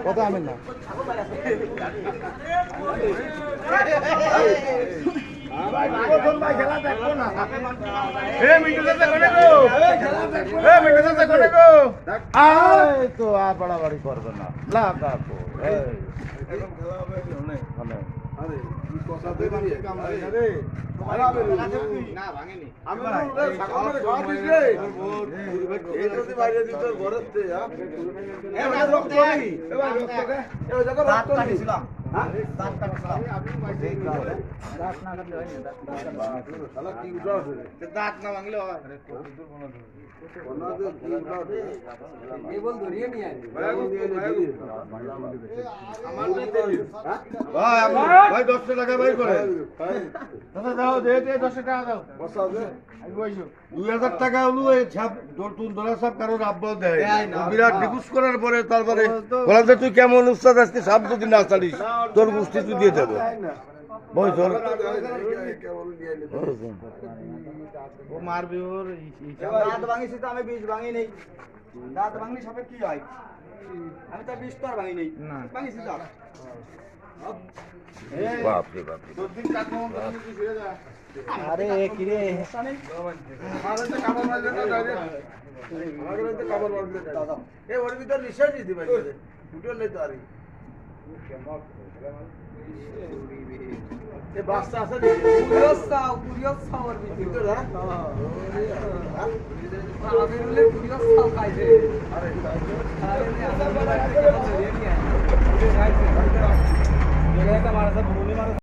কত আমেন না তো আর বাড়াবাড়ি করবে না দাঁত না ভাঙলে হয় ভাই 10 টাকা ভাই করে দাও দে 10 টাকা দাও 2000 টাকা হলো এই ছাপ নতুন ধরা সাপ কারোর আব্বা দেয় বিরাট রিকুয়েস্ট করার পরে তারপরে বললাম যে তুই কেমন উস্তাদ আজকে সাপ যদি না চালিস তোর গোষ্ঠী তুই দিয়ে দেবো বই তোর ও মারবে ওর দাঁত ভাঙিছি তো আমি বীজ ভাঙি নেই দাঁত ভাঙলি সাপের কি হয় আমি তো বীজ তো আর ভাঙি নেই ভাঙিছি তো বাপ রে বাপ তোর দিন কাটমো তুমি কি ছেড়ে যা আরে কি রে আমাদের তো কামড় মারলে না ডাইরেক্ট আমাদের তো কামড় মারলে দাদা এ ওর ভিতর নিশ্চয় দিতে পারি দুটো নেই তো আরে এ বাচ্চা আছে কুরিয়াস ওর ভিতর হ্যাঁ আমি বলে কুরিয়াস খাইছে আরে আরে